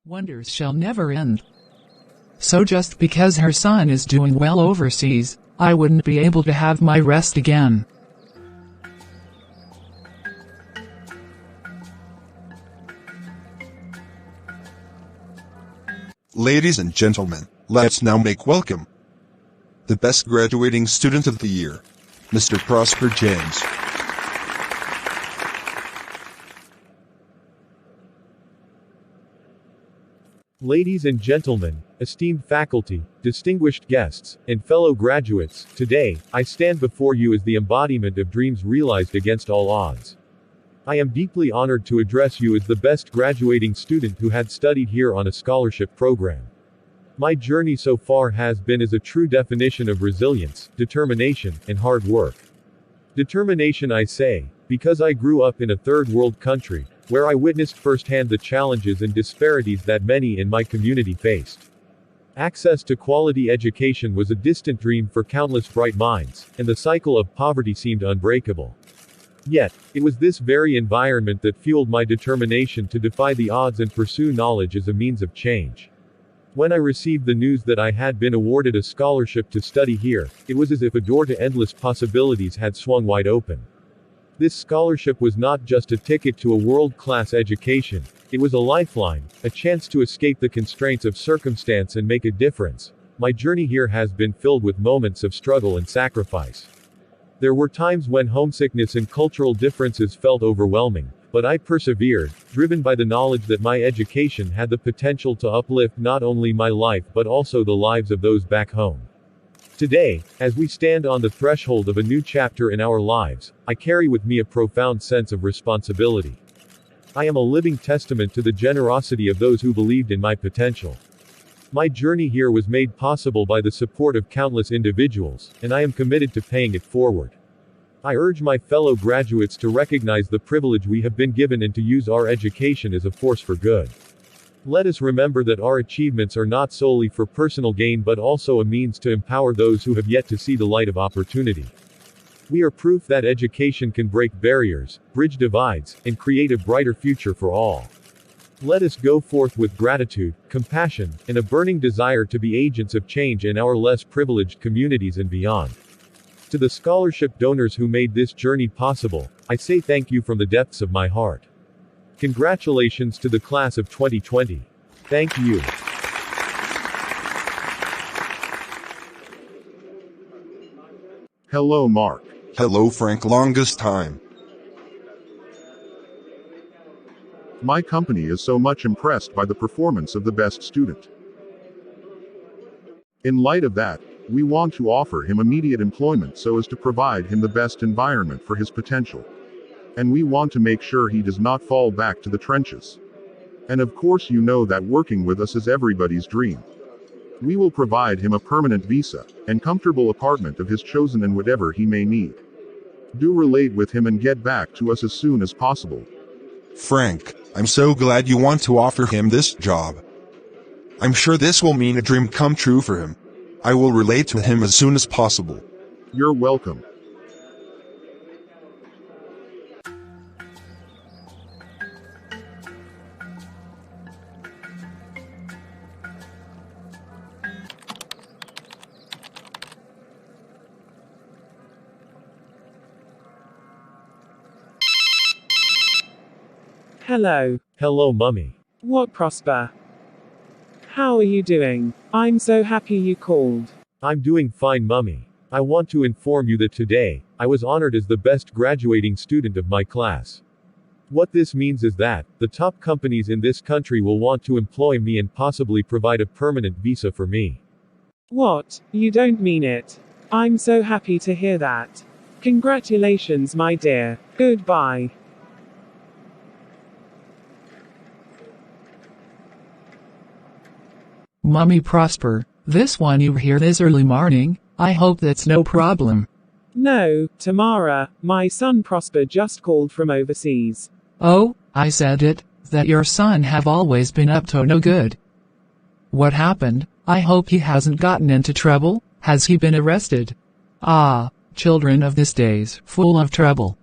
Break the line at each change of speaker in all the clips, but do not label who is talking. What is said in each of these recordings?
Wonders shall never end. So just because her son is doing well overseas, I wouldn't be able to have my rest again.
Ladies and gentlemen, let's now make welcome the best graduating student of the year, Mr. Prosper James.
Ladies and gentlemen, esteemed faculty, distinguished guests, and fellow graduates, today, I stand before you as the embodiment of dreams realized against all odds. I am deeply honored to address you as the best graduating student who had studied here on a scholarship program. My journey so far has been as a true definition of resilience, determination, and hard work. Determination, I say, because I grew up in a third world country, where I witnessed firsthand the challenges and disparities that many in my community faced. Access to quality education was a distant dream for countless bright minds, and the cycle of poverty seemed unbreakable. Yet, it was this very environment that fueled my determination to defy the odds and pursue knowledge as a means of change. When I received the news that I had been awarded a scholarship to study here, it was as if a door to endless possibilities had swung wide open. This scholarship was not just a ticket to a world-class education, it was a lifeline, a chance to escape the constraints of circumstance and make a difference. My journey here has been filled with moments of struggle and sacrifice. There were times when homesickness and cultural differences felt overwhelming, but I persevered, driven by the knowledge that my education had the potential to uplift not only my life but also the lives of those back home. Today, as we stand on the threshold of a new chapter in our lives, I carry with me a profound sense of responsibility. I am a living testament to the generosity of those who believed in my potential. My journey here was made possible by the support of countless individuals, and I am committed to paying it forward. I urge my fellow graduates to recognize the privilege we have been given and to use our education as a force for good. Let us remember that our achievements are not solely for personal gain but also a means to empower those who have yet to see the light of opportunity. We are proof that education can break barriers, bridge divides, and create a brighter future for all. Let us go forth with gratitude, compassion, and a burning desire to be agents of change in our less privileged communities and beyond. To the scholarship donors who made this journey possible, I say thank you from the depths of my heart. Congratulations to the class of 2020. Thank you.
Hello, Mark.
Hello, Frank. Longest time.
My company is so much impressed by the performance of the best student. In light of that, we want to offer him immediate employment so as to provide him the best environment for his potential. And we want to make sure he does not fall back to the trenches. And of course you know that working with us is everybody's dream. We will provide him a permanent visa, and comfortable apartment of his chosen and whatever he may need. Do relate with him and get back to us as soon as possible.
Frank, I'm so glad you want to offer him this job. I'm sure this will mean a dream come true for him. I will relate to him as soon as possible.
You're welcome.
Hello.
Hello, Mummy.
What, Prosper? How are you doing? I'm so happy you called.
I'm doing fine, Mummy. I want to inform you that today, I was honored as the best graduating student of my class. What this means is that, the top companies in this country will want to employ me and possibly provide a permanent visa for me.
What? You don't mean it? I'm so happy to hear that. Congratulations, my dear. Goodbye.
Mummy Prosper, this one you here this early morning, I hope that's no problem.
No, Tamara, my son Prosper just called from overseas.
Oh, I said it, that your son have always been up to no good. What happened? I hope he hasn't gotten into trouble. Has he been arrested? Ah, children of this days, full of trouble.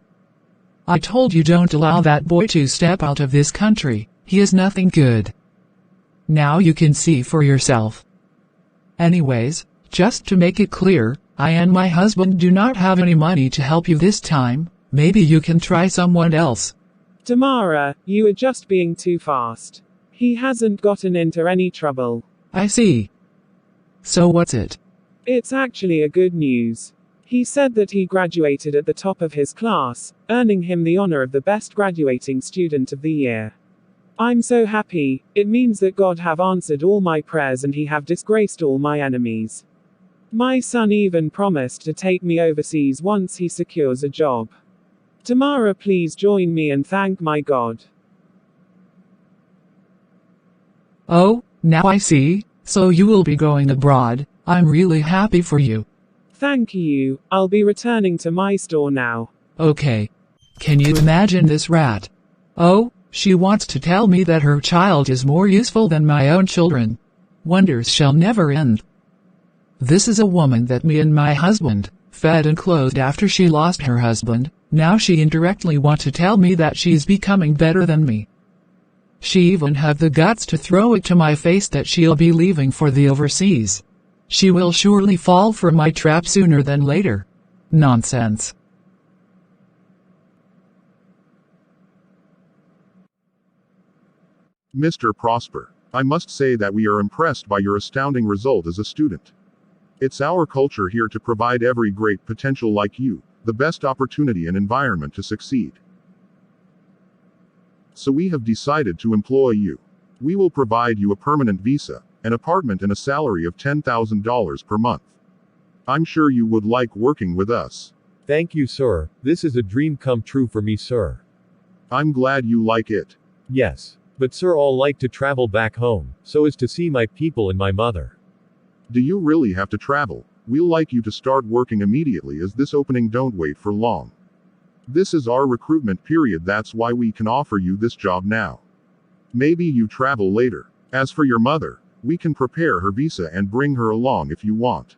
I told you don't allow that boy to step out of this country, he is nothing good. Now you can see for yourself. Anyways, just to make it clear, I and my husband do not have any money to help you this time. Maybe you can try someone else.
Tamara, you are just being too fast. He hasn't gotten into any trouble.
I see. So what's it?
It's actually a good news. He said that he graduated at the top of his class, earning him the honor of the best graduating student of the year. I'm so happy. It means that God have answered all my prayers and he have disgraced all my enemies. My son even promised to take me overseas once he secures a job. Tamara, please join me and thank my God.
Oh, now I see. So you will be going abroad. I'm really happy for you.
Thank you. I'll be returning to my store now.
Okay. Can you imagine this rat? Oh, she wants to tell me that her child is more useful than my own children. Wonders shall never end. This is a woman that me and my husband fed and clothed after she lost her husband. Now she indirectly wants to tell me that she's becoming better than me. She even have the guts to throw it to my face that she'll be leaving for the overseas. She will surely fall for my trap sooner than later. Nonsense.
Mr. Prosper, I must say that we are impressed by your astounding result as a student. It's our culture here to provide every great potential like you the best opportunity and environment to succeed. So we have decided to employ you. We will provide you a permanent visa, an apartment and a salary of $10,000 per month. I'm sure you would like working with us.
Thank you, sir. This is a dream come true for me, sir.
I'm glad you like it.
Yes. But sir, I'll like to travel back home, so as to see my people and my mother.
Do you really have to travel? We'll like you to start working immediately as this opening don't wait for long. This is our recruitment period, that's why we can offer you this job now. Maybe you travel later. As for your mother, we can prepare her visa and bring her along if you want.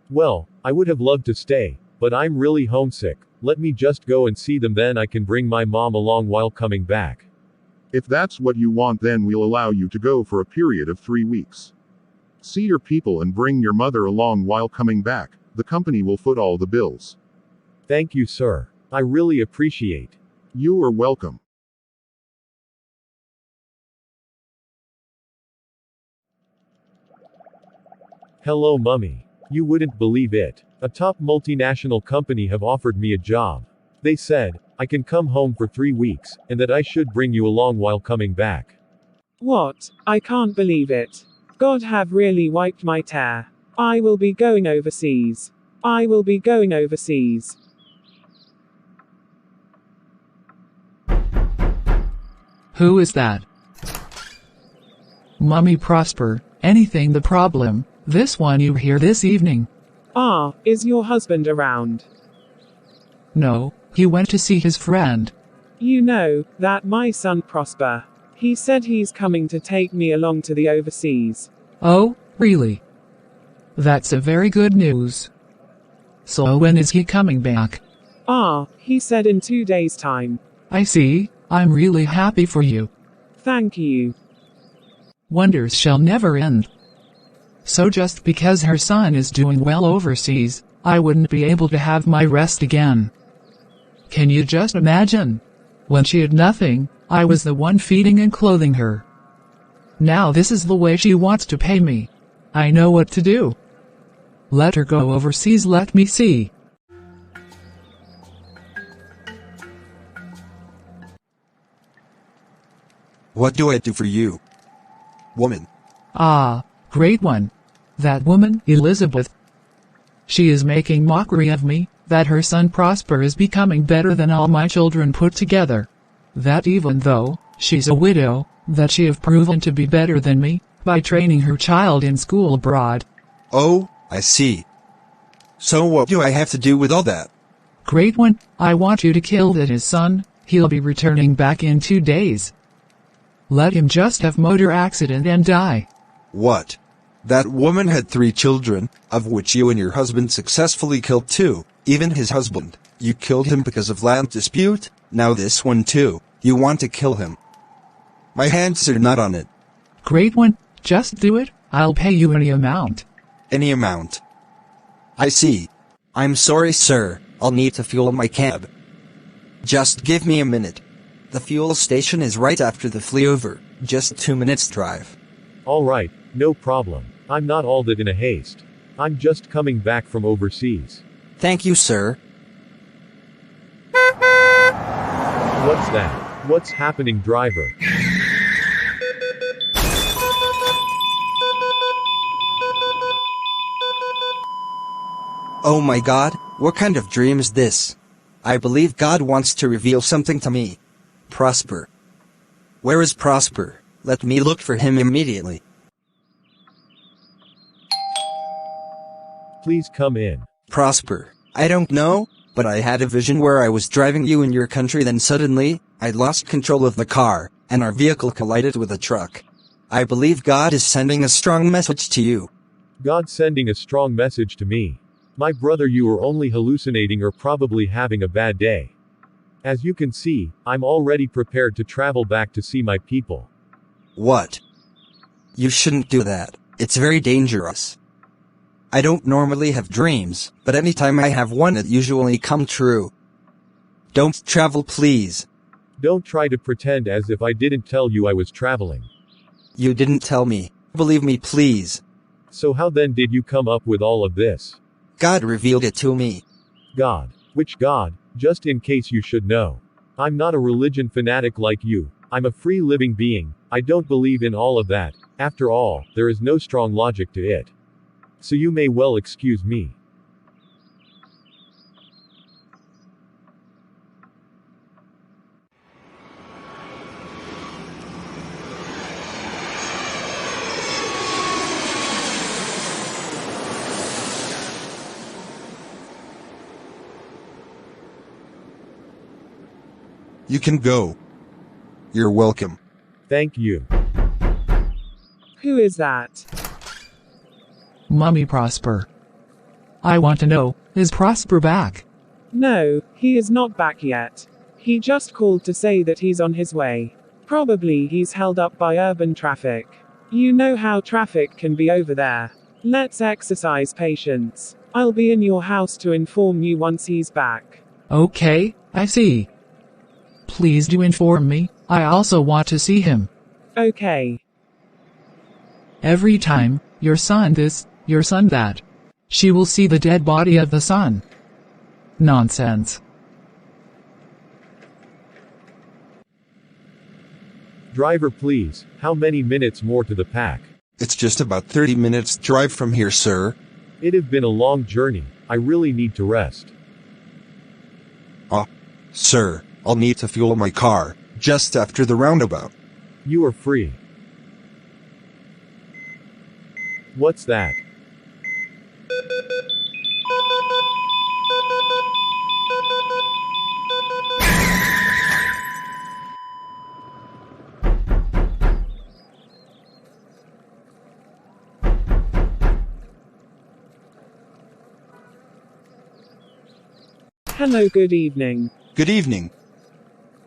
Well, I would have loved to stay, but I'm really homesick. Let me just go and see them, then I can bring my mom along while coming back.
If that's what you want, then we'll allow you to go for a period of 3 weeks. See your people and bring your mother along while coming back. The company will foot all the bills.
Thank you, sir. I really appreciate.
You are welcome.
Hello, mummy. You wouldn't believe it. A top multinational company have offered me a job. They said, I can come home for 3 weeks, and that I should bring you along while coming back.
What? I can't believe it. God have really wiped my tear. I will be going overseas. I will be going overseas.
Who is that? Mummy Prosper, anything the problem? This one you here this evening?
Ah, is your husband around?
No, he went to see his friend.
You know, that my son Prosper. He said he's coming to take me along to the overseas.
Oh, really? That's a very good news. So when is he coming back?
Ah, he said in 2 days' time.
I see. I'm really happy for you.
Thank you.
Wonders shall never end. So just because her son is doing well overseas, I wouldn't be able to have my rest again. Can you just imagine? When she had nothing, I was the one feeding and clothing her. Now this is the way she wants to pay me. I know what to do. Let her go overseas, let me see.
What do I do for you, woman?
Ah, great one. That woman, Elizabeth. She is making mockery of me, that her son Prosper is becoming better than all my children put together. That even though she's a widow, that she have proven to be better than me, by training her child in school abroad.
Oh, I see. So what do I have to do with all that?
Great one, I want you to kill that his son, he'll be returning back in 2 days. Let him just have motor accident and die.
What? That woman had 3 children, of which you and your husband successfully killed 2, even his husband. You killed him because of land dispute?
Now this one too, you want to kill him. My hands are not on it.
Great one, just do it, I'll pay you any amount.
Any amount. I see. I'm sorry, sir, I'll need to fuel my cab. Just give me a minute. The fuel station is right after the flyover, just 2 minutes drive.
Alright, no problem. I'm not all that in a haste. I'm just coming back from overseas.
Thank you, sir.
What's that? What's happening, driver?
Oh my God, what kind of dream is this? I believe God wants to reveal something to me. Prosper. Where is Prosper? Let me look for him immediately.
Please come in.
Prosper, I don't know, but I had a vision where I was driving you in your country, then suddenly, I lost control of the car, and our vehicle collided with a truck. I believe God is sending a strong message to you.
God sending a strong message to me. My brother, you are only hallucinating or probably having a bad day. As you can see, I'm already prepared to travel back to see my people.
What? You shouldn't do that. It's very dangerous. I don't normally have dreams, but anytime I have one it usually come true. Don't travel, please.
Don't try to pretend as if I didn't tell you I was traveling.
You didn't tell me. Believe me, please.
So how then did you come up with all of this?
God revealed it to me.
God. Which God? Just in case you should know. I'm not a religion fanatic like you. I'm a free living being. I don't believe in all of that. After all, there is no strong logic to it. So you may well excuse me.
You can go. You're welcome.
Thank you.
Who is that?
Mummy Prosper. I want to know, is Prosper back?
No, he is not back yet. He just called to say that he's on his way. Probably he's held up by urban traffic. You know how traffic can be over there. Let's exercise patience. I'll be in your house to inform you once he's back.
Okay, I see. Please do inform me, I also want to see him.
Okay.
Every time, your son this, your son that. She will see the dead body of the son. Nonsense.
Driver, please, how many minutes more to the pack?
It's just about 30 minutes drive from here, sir.
It have been a long journey. I really need to rest.
Sir, I'll need to fuel my car, just after the roundabout.
You are free. What's that?
Hello, good evening.
Good evening.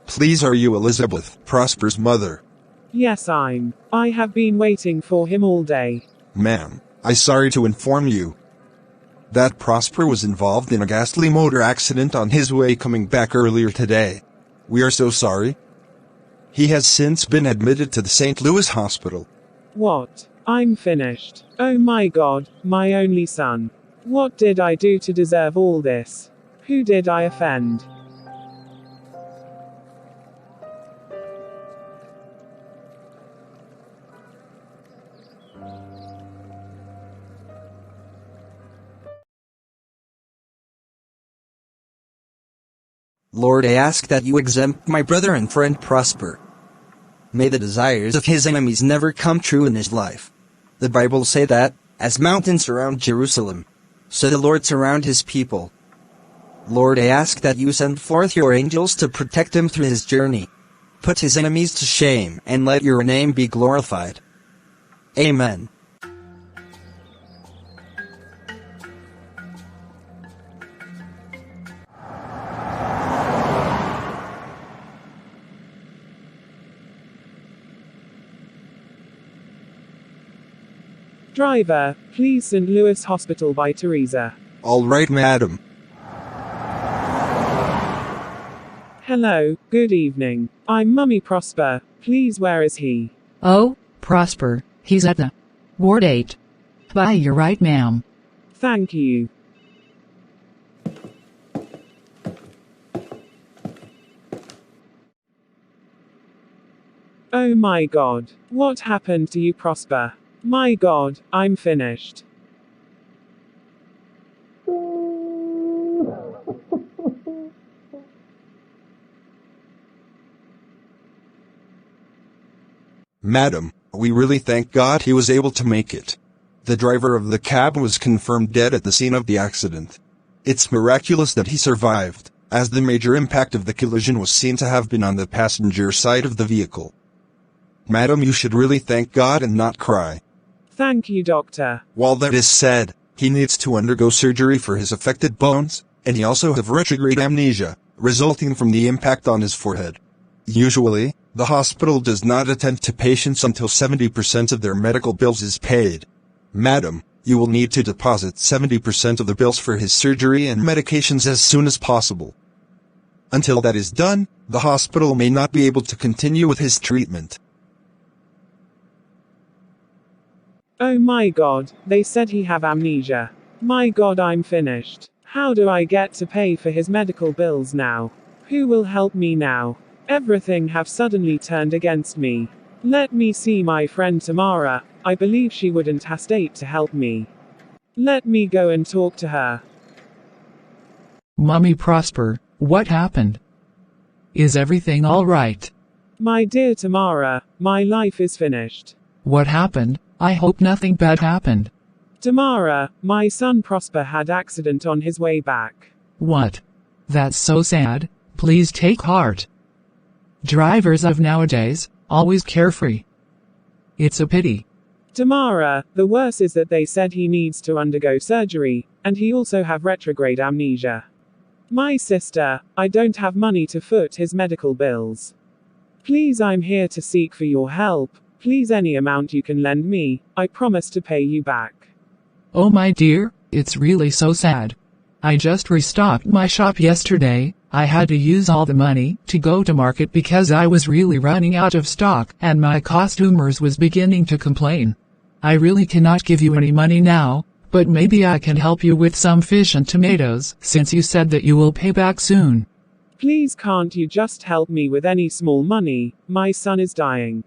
Please, are you Elizabeth, Prosper's mother?
Yes, I have been waiting for him all day.
Ma'am, I'm sorry to inform you that Prosper was involved in a ghastly motor accident on his way coming back earlier today. We are so sorry. He has since been admitted to the St. Louis hospital.
What? I'm finished. Oh my God, my only son. What did I do to deserve all this? Who did I offend?
Lord, I ask that you exempt my brother and friend Prosper. May the desires of his enemies never come true in his life. The Bible say that, as mountains surround Jerusalem, so the Lord surround his people. Lord, I ask that you send forth your angels to protect him through his journey. Put his enemies to shame and let your name be glorified. Amen.
Driver, please St. Louis Hospital by Teresa.
All right, madam.
Hello, good evening. I'm Mummy Prosper. Please, where is he?
Oh, Prosper, he's at the Ward 8. Bye, you're right, ma'am.
Thank you. Oh my God. What happened to you, Prosper? My God, I'm finished.
Madam, we really thank God he was able to make it. The driver of the cab was confirmed dead at the scene of the accident. It's miraculous that he survived, as the major impact of the collision was seen to have been on the passenger side of the vehicle. Madam, you should really thank God and not cry.
Thank you, doctor.
While that is said, he needs to undergo surgery for his affected bones, and he also have retrograde amnesia, resulting from the impact on his forehead. Usually, the hospital does not attend to patients until 70% of their medical bills is paid. Madam, you will need to deposit 70% of the bills for his surgery and medications as soon as possible. Until that is done, the hospital may not be able to continue with his treatment.
Oh my God, they said he have amnesia. My God, I'm finished. How do I get to pay for his medical bills now? Who will help me now? Everything have suddenly turned against me. Let me see my friend Tamara. I believe she wouldn't hesitate to help me. Let me go and talk to her.
Mummy Prosper, what happened? Is everything all right?
My dear Tamara, my life is finished.
What happened? I hope nothing bad happened.
Tamara, my son Prosper had accident on his way back.
What? That's so sad. Please take heart. Drivers of nowadays, always carefree. It's a pity.
Tamara, the worst is that they said he needs to undergo surgery, and he also have retrograde amnesia. My sister, I don't have money to foot his medical bills. Please, I'm here to seek for your help. Please, any amount you can lend me, I promise to pay you back.
Oh my dear, it's really so sad. I just restocked my shop yesterday. I had to use all the money to go to market because I was really running out of stock and my customers was beginning to complain. I really cannot give you any money now, but maybe I can help you with some fish and tomatoes since you said that you will pay back soon.
Please, can't you just help me with any small money? My son is dying.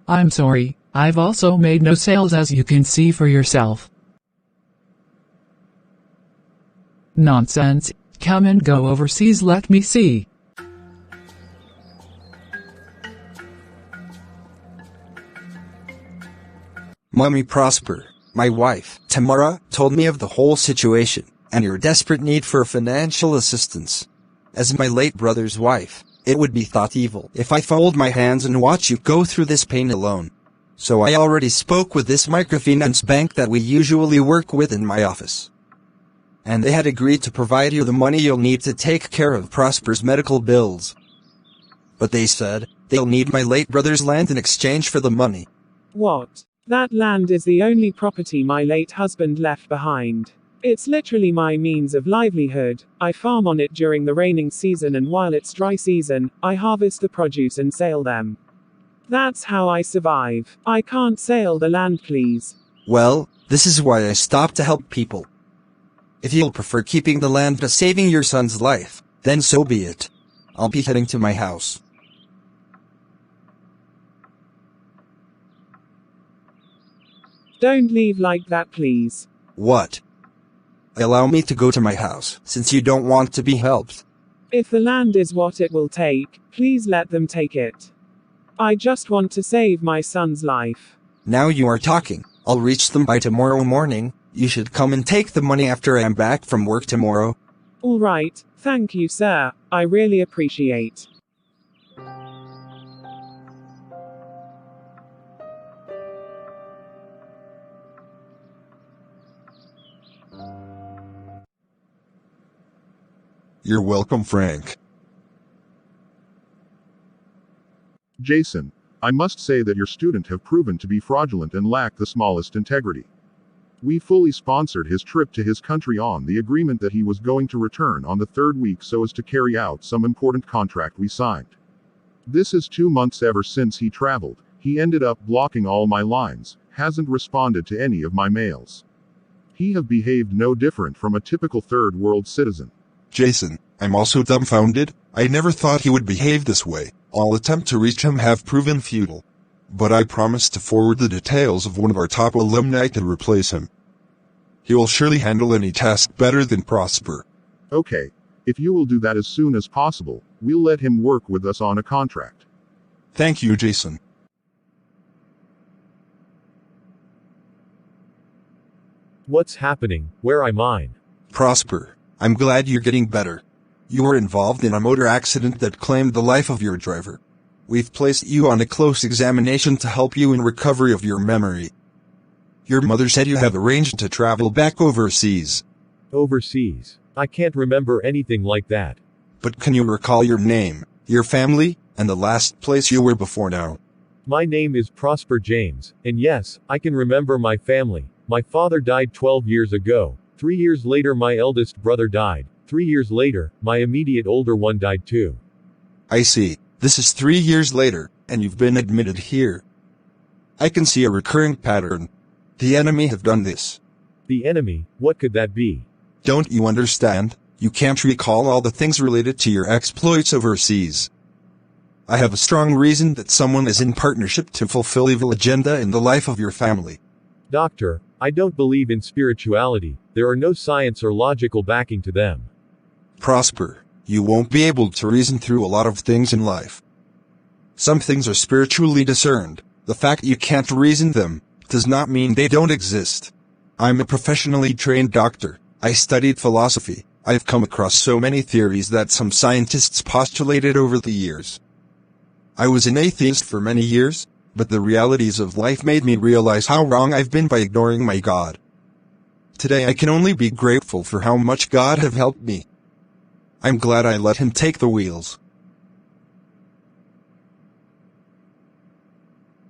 I'm sorry, I've also made no sales as you can see for yourself. Nonsense. Come and go overseas, let me see.
Mummy Prosper, my wife, Tamara, told me of the whole situation, and your desperate need for financial assistance. As my late brother's wife, it would be thought evil if I fold my hands and watch you go through this pain alone. So I already spoke with this microfinance bank that we usually work with in my office. And they had agreed to provide you the money you'll need to take care of Prosper's medical bills. But they said, they'll need my late brother's land in exchange for the money.
What? That land is the only property my late husband left behind. It's literally my means of livelihood. I farm on it during the raining season, and while it's dry season, I harvest the produce and sell them. That's how I survive. I can't sell the land, please.
Well, this is why I stopped to help people. If you'll prefer keeping the land to saving your son's life, then so be it. I'll be heading to my house.
Don't leave like that, please.
What? Allow me to go to my house, since you don't want to be helped.
If the land is what it will take, please let them take it. I just want to save my son's life.
Now you are talking. I'll reach them by tomorrow morning. You should come and take the money after I'm back from work tomorrow.
All right, thank you, sir. I really appreciate.
You're welcome, Frank.
Jason, I must say that your student have proven to be fraudulent and lack the smallest integrity. We fully sponsored his trip to his country on the agreement that he was going to return on the third week so as to carry out some important contract we signed. This is 2 months ever since he traveled. He ended up blocking all my lines, hasn't responded to any of my mails. He have behaved no different from a typical third world citizen.
Jason, I'm also dumbfounded. I never thought he would behave this way. All attempt to reach him have proven futile. But I promise to forward the details of one of our top alumni to replace him. He will surely handle any task better than Prosper.
Okay. If you will do that as soon as possible, we'll let him work with us on a contract.
Thank you, Jason.
What's happening? Where am I?
Prosper, I'm glad you're getting better. You were involved in a motor accident that claimed the life of your driver. We've placed you on a close examination to help you in recovery of your memory. Your mother said you have arranged to travel back overseas.
Overseas? I can't remember anything like that.
But can you recall your name, your family, and the last place you were before now?
My name is Prosper James, and yes, I can remember my family. My father died 12 years ago. 3 years later my eldest brother died. 3 years later, my immediate older one died too.
I see. This is 3 years later, and you've been admitted here. I can see a recurring pattern. The enemy have done this.
The enemy? What could that be?
Don't you understand? You can't recall all the things related to your exploits overseas. I have a strong reason that someone is in partnership to fulfill evil agenda in the life of your family.
Doctor, I don't believe in spirituality. There are no science or logical backing to them.
Prosper, you won't be able to reason through a lot of things in life. Some things are spiritually discerned. The fact you can't reason them does not mean they don't exist. I'm a professionally trained doctor. I studied philosophy. I've come across so many theories that some scientists postulated over the years. I was an atheist for many years, but the realities of life made me realize how wrong I've been by ignoring my God. Today I can only be grateful for how much God have helped me. I'm glad I let him take the wheels.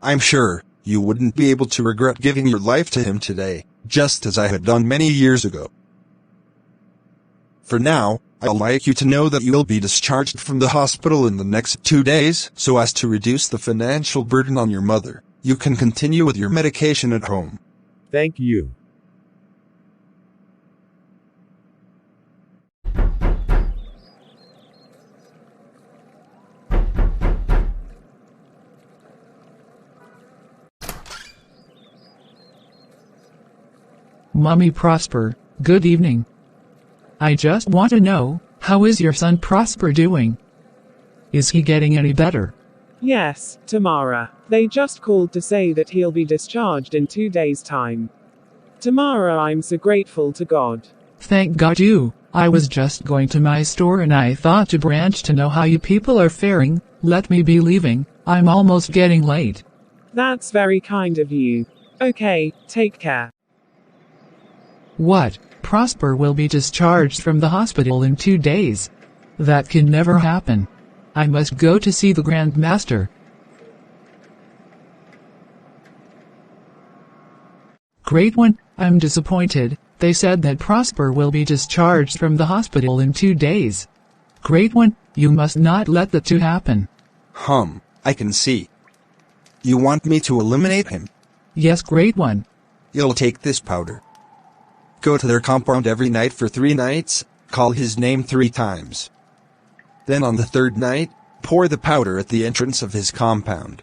I'm sure you wouldn't be able to regret giving your life to him today, just as I had done many years ago. For now, I'd like you to know that you'll be discharged from the hospital in the next 2 days, so as to reduce the financial burden on your mother. You can continue with your medication at home.
Thank you.
Mommy Prosper, good evening. I just want to know, how is your son Prosper doing? Is he getting any better?
Yes, Tamara. They just called to say that he'll be discharged in 2 days' time. Tamara, I'm so grateful to God.
Thank God you. I was just going to my store and I thought to branch to know how you people are faring. Let me be leaving. I'm almost getting late.
That's very kind of you. Okay, take care.
What? Prosper will be discharged from the hospital in 2 days. That can never happen. I must go to see the Grand Master. Great one, I'm disappointed. They said that Prosper will be discharged from the hospital in 2 days. Great one, you must not let that to happen.
I can see. You want me to eliminate him?
Yes, Great one.
You'll take this powder. Go to their compound every night for 3 nights, call his name 3 times. Then on the 3rd night, pour the powder at the entrance of his compound.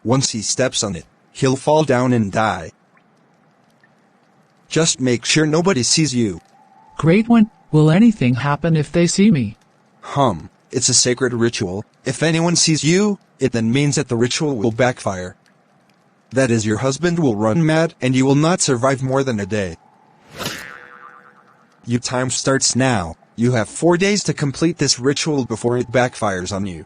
Once he steps on it, he'll fall down and die. Just make sure nobody sees you.
Great one, will anything happen if they see me?
It's a sacred ritual. If anyone sees you, it then means that the ritual will backfire. That is, your husband will run mad and you will not survive more than a day. Your time starts now. You have 4 days to complete this ritual before it backfires on you.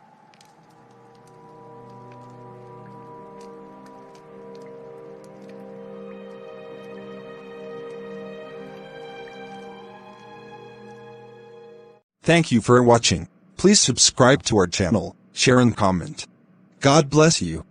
Thank you for watching. Please subscribe to our channel, share and comment. God bless you.